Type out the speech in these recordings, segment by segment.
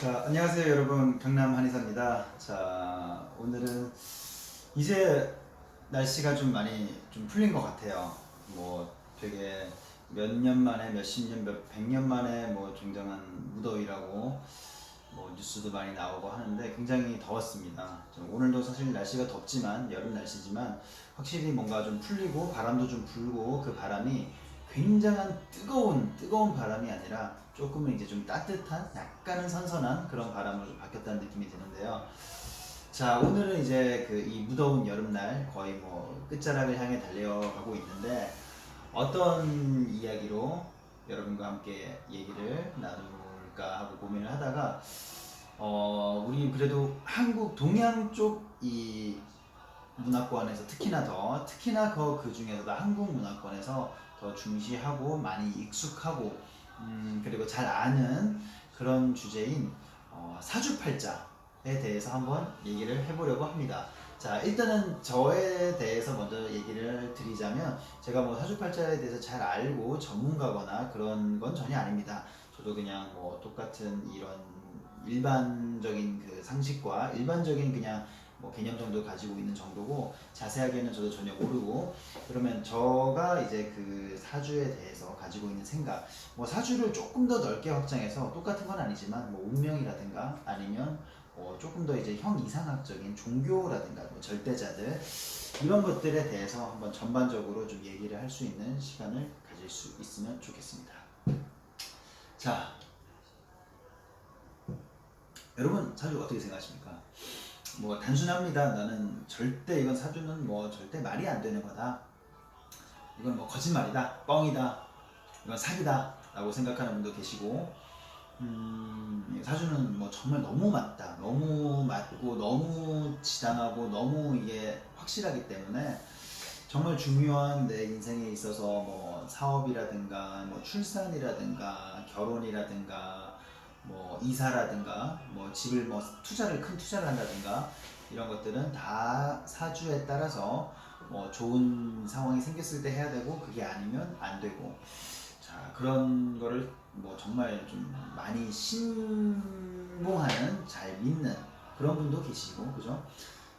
자, 안녕하세요 여러분. 경남 한의사입니다. 자, 오늘은 이제 날씨가 좀 많이 좀 풀린 것 같아요. 뭐 되게 몇 년 만에, 몇십 년, 몇 백 년 만에 뭐 굉장한 무더위라고 뭐 뉴스도 많이 나오고 하는데 굉장히 더웠습니다. 오늘도 사실 날씨가 덥지만 여름 날씨지만 확실히 뭔가 좀 풀리고 바람도 좀 불고 그 바람이 굉장한 뜨거운 바람이 아니라 조금은 이제 좀 따뜻한 약간은 선선한 그런 바람으로 좀 바뀌었다는 느낌이 드는데요. 자, 오늘은 이제 그 이 무더운 여름날 거의 뭐 끝자락을 향해 달려가고 있는데 어떤 이야기로 여러분과 함께 얘기를 나눌까 하고 고민을 하다가 우리 그래도 한국 동양 쪽 이 문화권에서 특히나 그 중에서도 한국 문화권에서 더 중시하고 많이 익숙하고 그리고 잘 아는 그런 주제인 사주팔자에 대해서 한번 얘기를 해보려고 합니다. 자, 일단은 저에 대해서 먼저 얘기를 드리자면 제가 뭐 사주팔자에 대해서 잘 알고 전문가거나 그런 건 전혀 아닙니다. 저도 그냥 뭐 똑같은 이런 일반적인 그 상식과 일반적인 그냥 뭐 개념 정도 가지고 있는 정도고 자세하게는 저도 전혀 모르고 그러면 저가 이제 그 사주에 대해서 가지고 있는 생각 뭐 사주를 조금 더 넓게 확장해서 똑같은 건 아니지만 뭐 운명이라든가 아니면 조금 더 이제 형이상학적인 종교라든가 뭐 절대자들 이런 것들에 대해서 한번 전반적으로 좀 얘기를 할 수 있는 시간을 가질 수 있으면 좋겠습니다. 자, 여러분 사주 어떻게 생각하십니까? 뭐 단순합니다. 나는 절대 이건 사주는 뭐 절대 말이 안 되는 거다. 이건 뭐 거짓말이다, 뻥이다, 이건 사기다 라고 생각하는 분도 계시고 사주는 뭐 정말 너무 맞다, 너무 맞고 너무 지당하고 너무 이게 확실하기 때문에 정말 중요한 내 인생에 있어서 뭐 사업이라든가 뭐 출산이라든가 결혼이라든가 뭐 이사라든가 뭐 집을 뭐 큰 투자를 한다든가 이런 것들은 다 사주에 따라서 뭐 좋은 상황이 생겼을 때 해야 되고 그게 아니면 안 되고 자 그런 거를 뭐 정말 좀 많이 신봉하는 잘 믿는 그런 분도 계시고 그죠?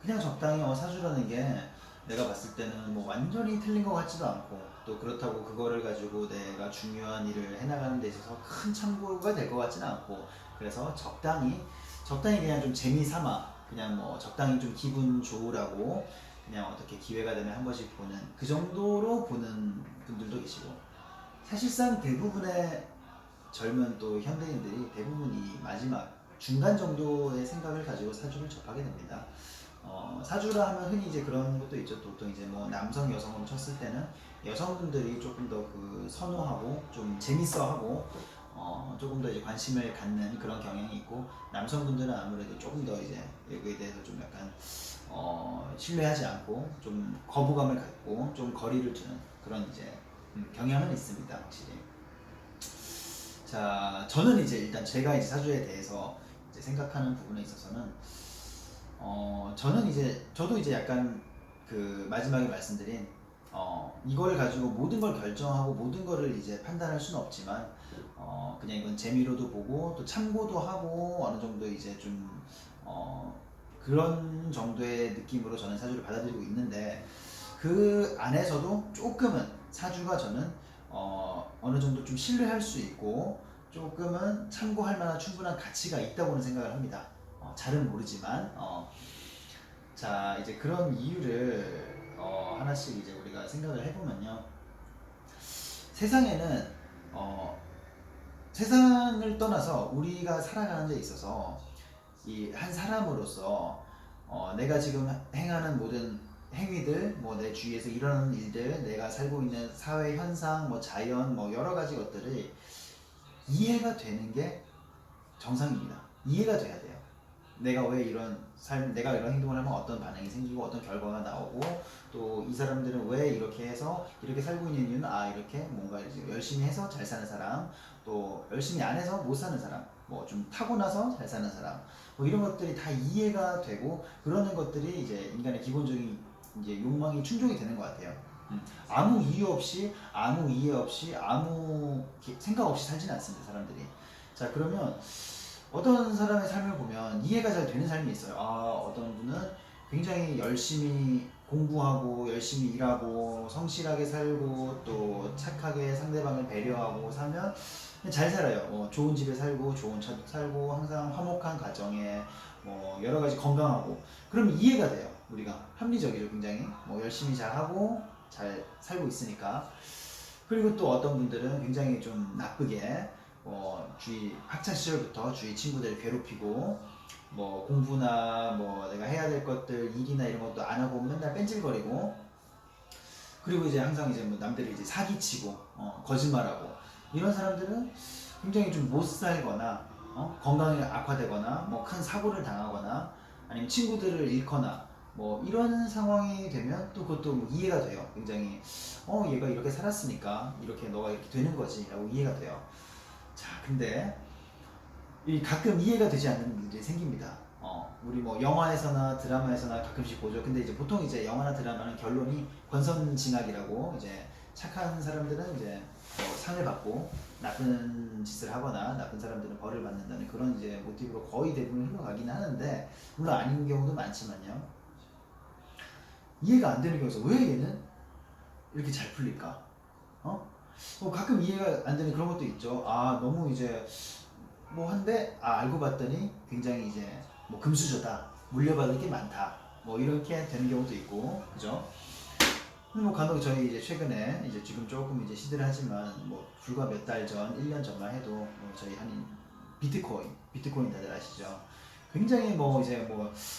그냥 적당히 사주라는 게 내가 봤을 때는 뭐 완전히 틀린 것 같지도 않고 또 그렇다고 그거를 가지고 내가 중요한 일을 해나가는 데 있어서 큰 참고가 될 것 같지는 않고 그래서 적당히 그냥 좀 재미삼아 그냥 뭐 적당히 좀 기분 좋으라고 그냥 어떻게 기회가 되면 한 번씩 보는 그 정도로 보는 분들도 계시고 사실상 대부분의 젊은 또 현대인들이 대부분 이 마지막 중간 정도의 생각을 가지고 사주를 접하게 됩니다. 사주라 하면 흔히 이제 그런 것도 있죠. 보통 이제 뭐 남성 여성으로 쳤을 때는 여성분들이 조금 더 그 선호하고 좀 재밌어하고 조금 더 이제 관심을 갖는 그런 경향이 있고 남성분들은 아무래도 조금 더 이제 여기에 대해서 좀 약간 신뢰하지 않고 좀 거부감을 갖고 좀 거리를 두는 그런 이제 경향은 있습니다, 확실히. 자, 저는 이제 일단 제가 이제 사주에 대해서 이제 생각하는 부분에 있어서는 저는 이제 저도 이제 약간 그 마지막에 말씀드린 이걸 가지고 모든 걸 결정하고 모든 거를 이제 판단할 수는 없지만 그냥 이건 재미로도 보고 또 참고도 하고 어느 정도 이제 좀 그런 정도의 느낌으로 저는 사주를 받아들이고 있는데 그 안에서도 조금은 사주가 저는 어느 정도 좀 신뢰할 수 있고 조금은 참고할 만한 충분한 가치가 있다고는 생각을 합니다. 잘은 모르지만 자 이제 그런 이유를 하나씩 이제 우리가 생각을 해보면요. 세상에는 세상을 떠나서 우리가 살아가는 데 있어서 이 한 사람으로서 내가 지금 행하는 모든 행위들, 뭐 내 주위에서 일어나는 일들, 내가 살고 있는 사회 현상, 뭐 자연, 뭐 여러 가지 것들이 이해가 되는 게 정상입니다. 이해가 돼야 돼요. 내가 이런 행동을 하면 어떤 반응이 생기고 어떤 결과가 나오고 또 이 사람들은 왜 이렇게 해서 이렇게 살고 있는 이유는 이렇게 뭔가 열심히 해서 잘 사는 사람 또 열심히 안 해서 못 사는 사람 뭐 좀 타고나서 잘 사는 사람 뭐 이런 것들이 다 이해가 되고 그러는 것들이 이제 인간의 기본적인 이제 욕망이 충족이 되는 것 같아요. 아무 이유 없이 아무 이해 없이 아무 생각 없이 살지는 않습니다 사람들이. 자 그러면 어떤 사람의 삶을 보면 이해가 잘 되는 삶이 있어요. 어떤 분은 굉장히 열심히 공부하고 열심히 일하고 성실하게 살고 또 착하게 상대방을 배려하고 살면 잘 살아요. 좋은 집에 살고 좋은 차도 살고 항상 화목한 가정에 여러 가지 건강하고 그러면 이해가 돼요. 우리가 합리적이죠. 굉장히 열심히 잘하고 잘 살고 있으니까. 그리고 또 어떤 분들은 굉장히 좀 나쁘게 주위 학창 시절부터 주위 친구들을 괴롭히고 공부나 내가 해야 될 것들 일이나 이런 것도 안 하고 맨날 뺀질거리고 그리고 이제 항상 이제 남들이 이제 사기치고 거짓말하고 이런 사람들은 굉장히 좀 못 살거나 건강이 악화되거나 큰 사고를 당하거나 아니면 친구들을 잃거나 이런 상황이 되면 또 그것도 이해가 돼요. 굉장히 얘가 이렇게 살았으니까 이렇게 너가 이렇게 되는 거지 라고 이해가 돼요. 자, 근데 가끔 이해가 되지 않는 일들이 생깁니다. 우리 영화에서나 드라마에서나 가끔씩 보죠. 근데 이제 보통 이제 영화나 드라마는 결론이 권선징악이라고 이제 착한 사람들은 이제 상을 받고 나쁜 짓을 하거나 나쁜 사람들은 벌을 받는다는 그런 이제 모티브로 거의 대부분 흘러가긴 하는데 물론 아닌 경우도 많지만요. 이해가 안 되는 경우에서 왜 얘는 이렇게 잘 풀릴까? 가끔 이해가 안 되는 그런 것도 있죠. 너무 이제 한데 알고 봤더니 굉장히 이제 금수저다, 물려받을 게 많다, 이렇게 되는 경우도 있고, 그죠? 간혹 저희 이제 최근에 이제 지금 조금 이제 시들하지만 불과 몇 달 전, 1년 전만 해도 저희 한 비트코인 다들 아시죠? 굉장히 이제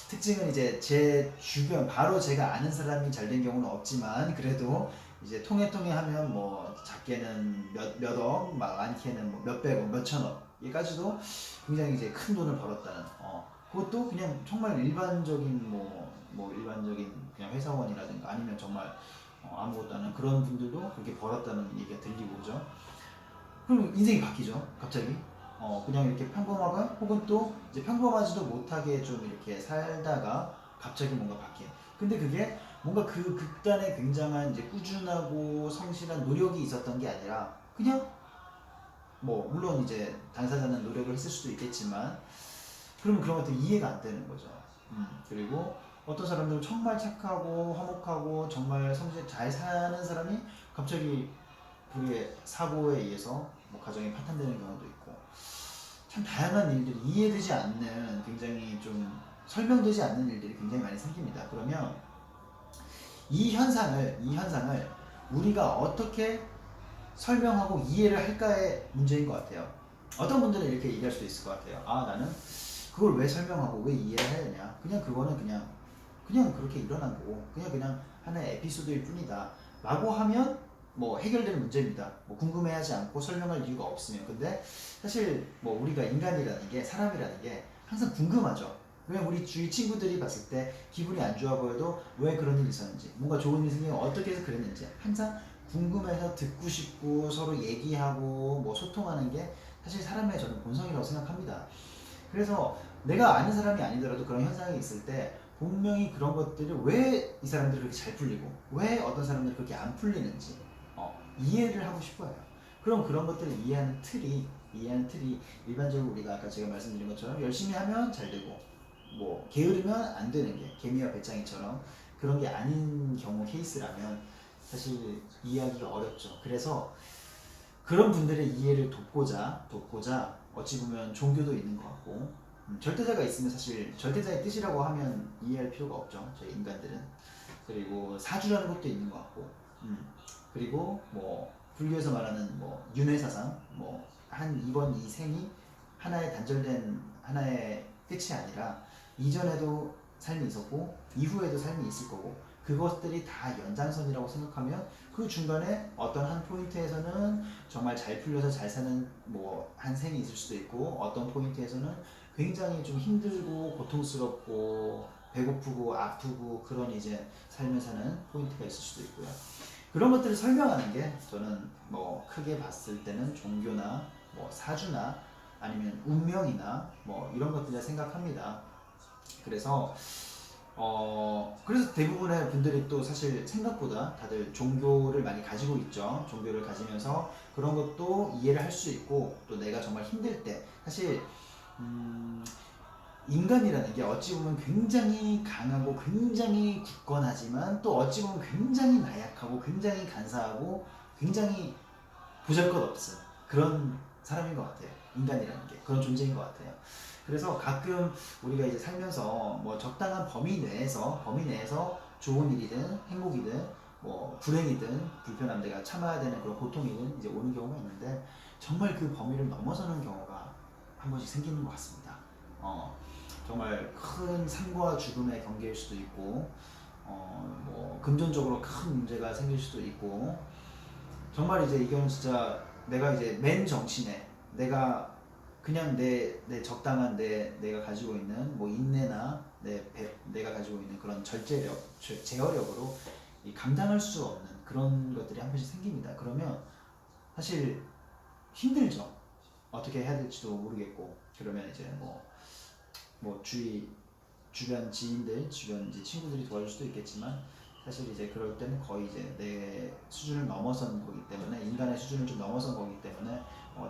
특징은 이제 제 주변 바로 제가 아는 사람이 잘 된 경우는 없지만 그래도 이제 통해 하면 작게는 몇억, 많게는 몇백억, 몇천억 여기까지도 굉장히 이제 큰 돈을 벌었다는 그것도 그냥 정말 일반적인 일반적인 그냥 회사원이라든가 아니면 정말 아무것도 안 하는 그런 분들도 그렇게 벌었다는 얘기가 들리고 그죠? 그럼 인생이 바뀌죠 갑자기. 그냥 이렇게 평범하가 혹은 또 이제 평범하지도 못하게 좀 이렇게 살다가 갑자기 뭔가 바뀌어. 근데 그게 뭔가 그 극단의 굉장한 이제 꾸준하고 성실한 노력이 있었던 게 아니라 그냥 물론 이제 당사자는 노력을 했을 수도 있겠지만 그러면 그런 것들 이해가 안 되는 거죠. 그리고 어떤 사람들은 정말 착하고 화목하고 정말 성실 잘 사는 사람이 갑자기 불의의 사고에 의해서 가정이 파탄되는 경우도 있고 참 다양한 일들이 이해되지 않는 굉장히 좀 설명되지 않는 일들이 굉장히 많이 생깁니다. 그러면 이 현상을 우리가 어떻게 설명하고 이해를 할까의 문제인 것 같아요. 어떤 분들은 이렇게 얘기할 수도 있을 것 같아요. 나는 그걸 왜 설명하고 왜 이해를 해야 되냐? 그냥 그거는 그냥 그렇게 일어난 거고 그냥 하나의 에피소드일 뿐이다 라고 하면 해결되는 문제입니다. 궁금해하지 않고 설명할 이유가 없으면. 근데 사실 우리가 인간이라는 게 사람이라는 게 항상 궁금하죠. 왜냐면 우리 주위 친구들이 봤을 때 기분이 안 좋아 보여도 왜 그런 일이 있었는지 뭔가 좋은 일이 생기면 어떻게 해서 그랬는지 항상 궁금해서 듣고 싶고 서로 얘기하고 소통하는 게 사실 사람의 저는 본성이라고 생각합니다. 그래서 내가 아는 사람이 아니더라도 그런 현상이 있을 때 분명히 그런 것들을 왜 이 사람들이 그렇게 잘 풀리고 왜 어떤 사람들이 그렇게 안 풀리는지 이해를 하고 싶어요. 그럼 그런 것들을 이해하는 틀이 일반적으로 우리가 아까 제가 말씀드린 것처럼 열심히 하면 잘 되고 게으르면 안 되는 게 개미와 배짱이처럼 그런 게 아닌 경우 케이스라면 사실 이해하기가 어렵죠. 그래서 그런 분들의 이해를 돕고자 어찌 보면 종교도 있는 것 같고 절대자가 있으면 사실 절대자의 뜻이라고 하면 이해할 필요가 없죠. 저희 인간들은. 그리고 사주라는 것도 있는 것 같고 그리고 불교에서 말하는 윤회사상 이번 이 생이 하나의 단절된 하나의 끝이 아니라 이전에도 삶이 있었고 이후에도 삶이 있을 거고 그것들이 다 연장선이라고 생각하면 그 중간에 어떤 한 포인트에서는 정말 잘 풀려서 잘 사는 한 생이 있을 수도 있고 어떤 포인트에서는 굉장히 좀 힘들고 고통스럽고 배고프고 아프고 그런 이제 삶을 사는 포인트가 있을 수도 있고요. 그런 것들을 설명하는 게 저는 크게 봤을 때는 종교나 사주나 아니면 운명이나 이런 것들이라 생각합니다. 그래서 대부분의 분들이 또 사실 생각보다 다들 종교를 많이 가지고 있죠. 종교를 가지면서 그런 것도 이해를 할 수 있고 또 내가 정말 힘들 때 사실 음, 인간이라는 게 어찌 보면 굉장히 강하고 굉장히 굳건하지만 또 어찌 보면 굉장히 나약하고 굉장히 간사하고 굉장히 보잘것없은 그런 사람인 것 같아요. 인간이라는 게 그런 존재인 것 같아요. 그래서 가끔 우리가 이제 살면서 뭐 적당한 범위 내에서 좋은 일이든 행복이든 뭐 불행이든 불편함 내가 참아야 되는 그런 고통이든 이제 오는 경우가 있는데 정말 그 범위를 넘어서는 경우가 한 번씩 생기는 것 같습니다. 정말 큰 삶과 죽음의 경계일 수도 있고 뭐 금전적으로 큰 문제가 생길 수도 있고 정말 이제 이건 진짜 내가 이제 맨 정신에 내가 그냥 내 적당한 내가 가지고 있는 뭐 인내나 내가 가지고 있는 그런 절제력, 제어력으로 이 감당할 수 없는 그런 것들이 한 번씩 생깁니다. 그러면 사실 힘들죠. 어떻게 해야 될지도 모르겠고 그러면 이제 뭐 주변 지인들, 주변 이제 친구들이 도와줄 수도 있겠지만 사실 이제 그럴 때는 거의 이제 내 수준을 넘어선 거기 때문에 인간의 수준을 좀 넘어선 거기 때문에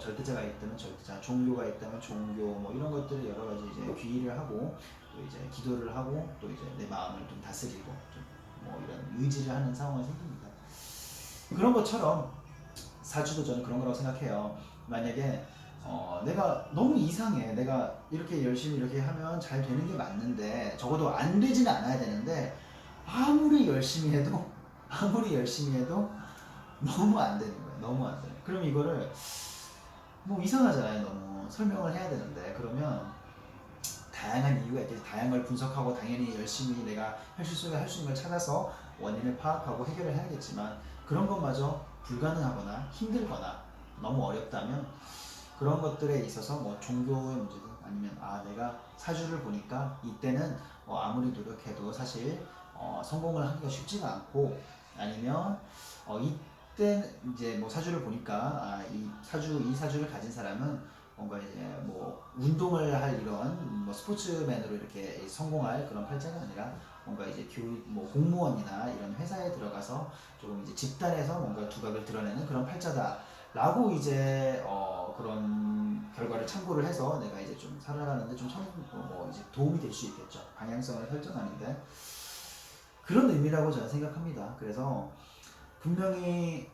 절대자가 있다면 절대자, 종교가 있다면 종교 뭐 이런 것들을 여러 가지 이제 귀의를 하고 또 이제 기도를 하고 또 이제 내 마음을 좀 다스리고 좀 뭐 이런 의지를 하는 상황이 생깁니다. 그런 것처럼 사주도 저는 그런 거라고 생각해요. 만약에 내가 너무 이상해. 내가 이렇게 열심히 이렇게 하면 잘 되는 게 맞는데 적어도 안 되지는 않아야 되는데 아무리 열심히 해도 너무 안 되는 거예요. 너무 안 돼. 그럼 이거를 뭐 이상하잖아요. 너무 설명을 해야 되는데 그러면 다양한 이유가 있겠지. 다양한 걸 분석하고 당연히 열심히 내가 할 수 있는 걸 찾아서 원인을 파악하고 해결을 해야겠지만 그런 것마저 불가능하거나 힘들거나 너무 어렵다면 그런 것들에 있어서 뭐 종교의 문제든 아니면 내가 사주를 보니까 이때는 아무리 노력해도 사실 성공을 하기가 쉽지가 않고 아니면 이때 이제 뭐 사주를 보니까 이 사주를 가진 사람은 뭔가 이제 뭐 운동을 할 이런 뭐 스포츠맨으로 이렇게 성공할 그런 팔자가 아니라 뭔가 이제 교육 뭐 공무원이나 이런 회사에 들어가서 조금 이제 집단에서 뭔가 두각을 드러내는 그런 팔자다라고 이제 그런 결과를 참고를 해서 내가 이제 좀 살아가는데 좀 이제 도움이 될 수 있겠죠. 방향성을 설정하는데 그런 의미라고 저는 생각합니다. 그래서 분명히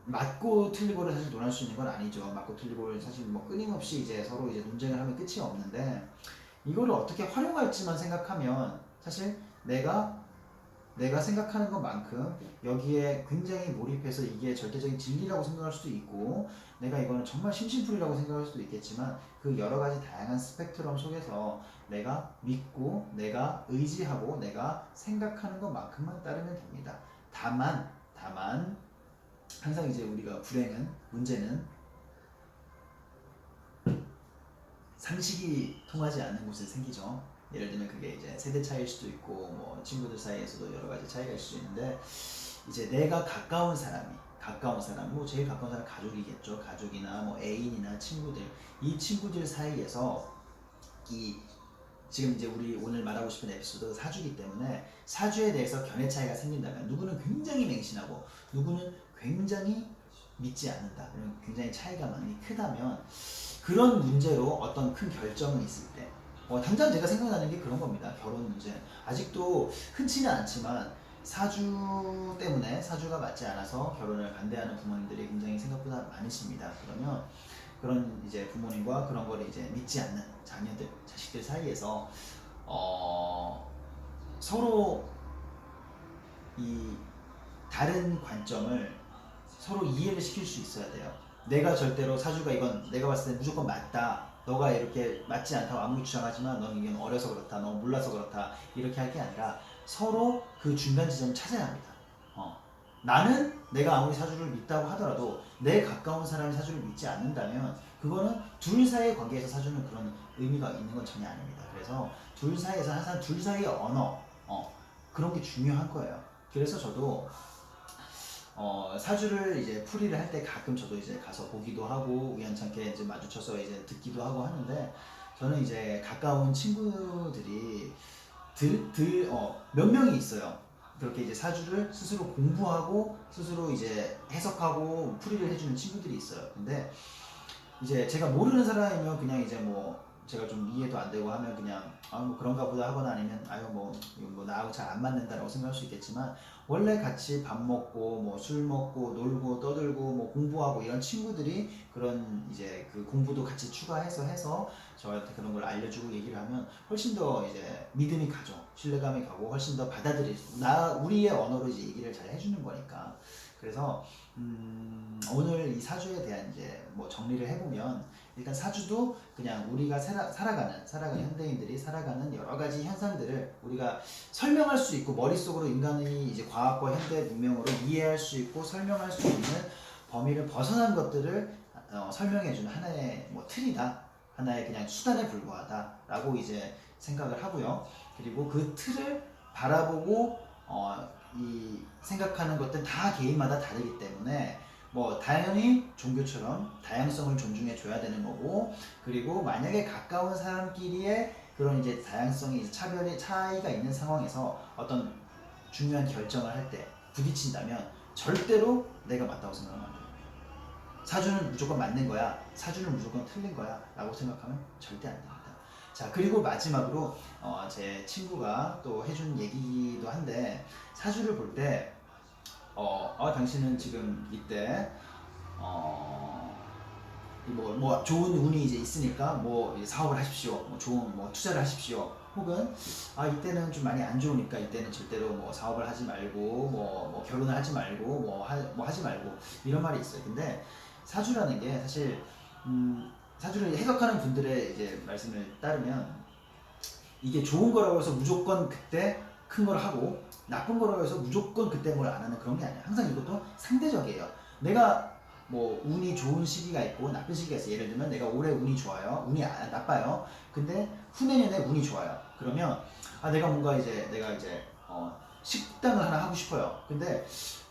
맞고 틀리고를 사실 논할 수 있는 건 아니죠. 맞고 틀리고를 사실 뭐 끊임없이 이제 서로 이제 논쟁을 하면 끝이 없는데 이거를 어떻게 활용할지만 생각하면 사실 내가 생각하는 것만큼 여기에 굉장히 몰입해서 이게 절대적인 진리라고 생각할 수도 있고 내가 이거는 정말 심심풀이라고 생각할 수도 있겠지만 그 여러 가지 다양한 스펙트럼 속에서 내가 믿고 내가 의지하고 내가 생각하는 것만큼만 따르면 됩니다. 다만 항상 이제 우리가 문제는 상식이 통하지 않는 곳에 생기죠. 예를 들면 그게 이제 세대 차이일 수도 있고 뭐 친구들 사이에서도 여러 가지 차이가 있을 수 있는데 이제 내가 가까운 사람 뭐 제일 가까운 사람 가족이겠죠. 가족이나 뭐 애인이나 친구들 이 친구들 사이에서 지금 이제 우리 오늘 말하고 싶은 에피소드가 사주기 때문에 사주에 대해서 견해 차이가 생긴다면 누구는 굉장히 맹신하고 누구는 굉장히 믿지 않는다. 굉장히 차이가 많이 크다면 그런 문제로 어떤 큰 결정이 있을 때 당장 제가 생각나는 게 그런 겁니다. 결혼 문제. 아직도 흔치는 않지만 사주 때문에 사주가 맞지 않아서 결혼을 반대하는 부모님들이 굉장히 생각보다 많으십니다. 그러면 그런 이제 부모님과 그런 걸 이제 믿지 않는 자식들 사이에서 서로 이 다른 관점을 서로 이해를 시킬 수 있어야 돼요. 내가 절대로 사주가 이건 내가 봤을 때 무조건 맞다. 너가 이렇게 맞지 않다고 아무리 주장하지만 넌 이건 어려서 그렇다. 너 몰라서 그렇다. 이렇게 할 게 아니라 서로 그 중간 지점을 찾아야 합니다. 나는 내가 아무리 사주를 믿다고 하더라도 내 가까운 사람이 사주를 믿지 않는다면 그거는 둘 사이의 관계에서 사주는 그런 의미가 있는 건 전혀 아닙니다. 그래서 둘 사이에서 항상 둘 사이의 언어 그런 게 중요한 거예요. 그래서 저도 사주를 이제 풀이를 할 때 가끔 저도 이제 가서 보기도 하고 우연찮게 이제 마주쳐서 이제 듣기도 하고 하는데 저는 이제 가까운 친구들이 몇 명이 있어요. 그렇게 이제 사주를 스스로 공부하고 스스로 이제 해석하고 풀이를 해주는 친구들이 있어요. 근데 이제 제가 모르는 사람이면 그냥 이제 뭐 제가 좀 이해도 안 되고 하면 그냥 아 뭐 그런가 보다 하거나 아니면 아유 뭐 이거 뭐 나하고 잘 안 맞는다라고 생각할 수 있겠지만 원래 같이 밥 먹고 뭐 술 먹고 놀고 떠들고 뭐 공부하고 이런 친구들이 그런 이제 그 공부도 같이 추가해서 해서 저한테 그런 걸 알려주고 얘기를 하면 훨씬 더 이제 믿음이 가죠. 신뢰감이 가고 훨씬 더 받아들일 나 우리의 언어로 이제 얘기를 잘 해주는 거니까. 그래서 오늘 이 사주에 대한 이제 뭐 정리를 해보면 일단 사주도 그냥 우리가 살아가는 현대인들이 살아가는 여러 가지 현상들을 우리가 설명할 수 있고 머릿속으로 인간이 이제 과학과 현대 문명으로 이해할 수 있고 설명할 수 있는 범위를 벗어난 것들을 설명해주는 하나의 뭐 틀이다, 하나의 그냥 수단에 불과하다라고 이제 생각을 하고요. 그리고 그 틀을 바라보고 이 생각하는 것들 다 개인마다 다르기 때문에 뭐 당연히 종교처럼 다양성을 존중해 줘야 되는 거고, 그리고 만약에 가까운 사람끼리의 그런 이제 다양성이 이제 차이가 있는 상황에서 어떤 중요한 결정을 할 때 부딪힌다면 절대로 내가 맞다고 생각하면 안 돼요. 사주는 무조건 맞는 거야, 사주는 무조건 틀린 거야 라고 생각하면 절대 안 됩니다. 자, 그리고 마지막으로 제 친구가 또 해준 얘기도 한데, 사주를 볼 때 당신은 지금 이때 뭐 좋은 운이 이제 있으니까 뭐 사업을 하십시오, 뭐 좋은 뭐 투자를 하십시오, 혹은 이때는 좀 많이 안 좋으니까 이때는 절대로 뭐 사업을 하지 말고 뭐 결혼을 하지 말고 뭐 하지 말고 이런 말이 있어요. 근데 사주라는 게 사실 사주를 해석하는 분들의 이제 말씀을 따르면 이게 좋은 거라고 해서 무조건 그때 큰 걸 하고 나쁜 거라고 해서 무조건 그때 뭘 안 하는 그런 게 아니야. 항상 이것도 상대적이에요. 내가 뭐 운이 좋은 시기가 있고 나쁜 시기가 있어. 예를 들면 내가 올해 운이 좋아요, 운이 나빠요. 근데 후내년에 운이 좋아요. 그러면 내가 이제 식당을 하나 하고 싶어요. 근데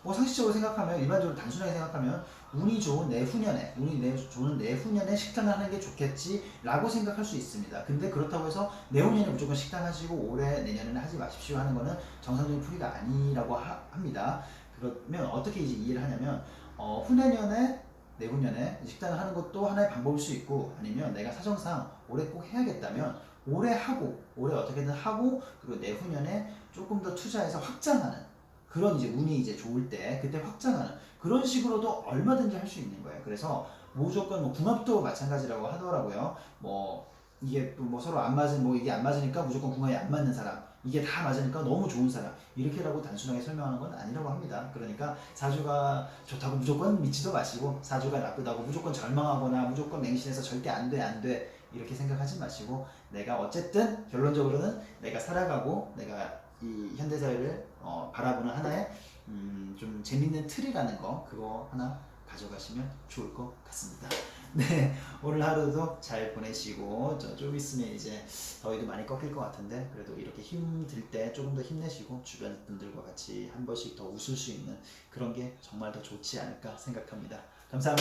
뭐 상식적으로 생각하면, 일반적으로 단순하게 생각하면 운이 좋은 내후년에 식당을 하는 게 좋겠지라고 생각할 수 있습니다. 근데 그렇다고 해서 내후년에 무조건 식당 하시고 올해 내년에는 하지 마십시오 하는 거는 정상적인 풀이가 아니라고 합니다. 그러면 어떻게 이제 이해를 하냐면 후내년에 내후년에 식당을 하는 것도 하나의 방법일 수 있고, 아니면 내가 사정상 올해 꼭 해야겠다면 올해 어떻게든 하고, 그리고 내후년에 조금 더 투자해서 확장하는 그런 이제 운이 이제 좋을 때 그때 확장하는 그런 식으로도 얼마든지 할 수 있는 거예요. 그래서 무조건 뭐 궁합도 마찬가지라고 하더라고요. 뭐 이게 또 뭐 서로 안 맞은 뭐 이게 안 맞으니까 무조건 궁합이 안 맞는 사람, 이게 다 맞으니까 너무 좋은 사람, 이렇게라고 단순하게 설명하는 건 아니라고 합니다. 그러니까 사주가 좋다고 무조건 믿지도 마시고, 사주가 나쁘다고 무조건 절망하거나 무조건 맹신해서 절대 안 돼 이렇게 생각하지 마시고, 내가 어쨌든 결론적으로는 내가 살아가고 내가 이 현대사회를 바라보는 하나의 좀 재밌는 틀이라는 거, 그거 하나 가져가시면 좋을 것 같습니다. 네, 오늘 하루도 잘 보내시고, 좀 있으면 이제 더위도 많이 꺾일 것 같은데, 그래도 이렇게 힘들 때 조금 더 힘내시고 주변 분들과 같이 한 번씩 더 웃을 수 있는 그런 게 정말 더 좋지 않을까 생각합니다. 감사합니다.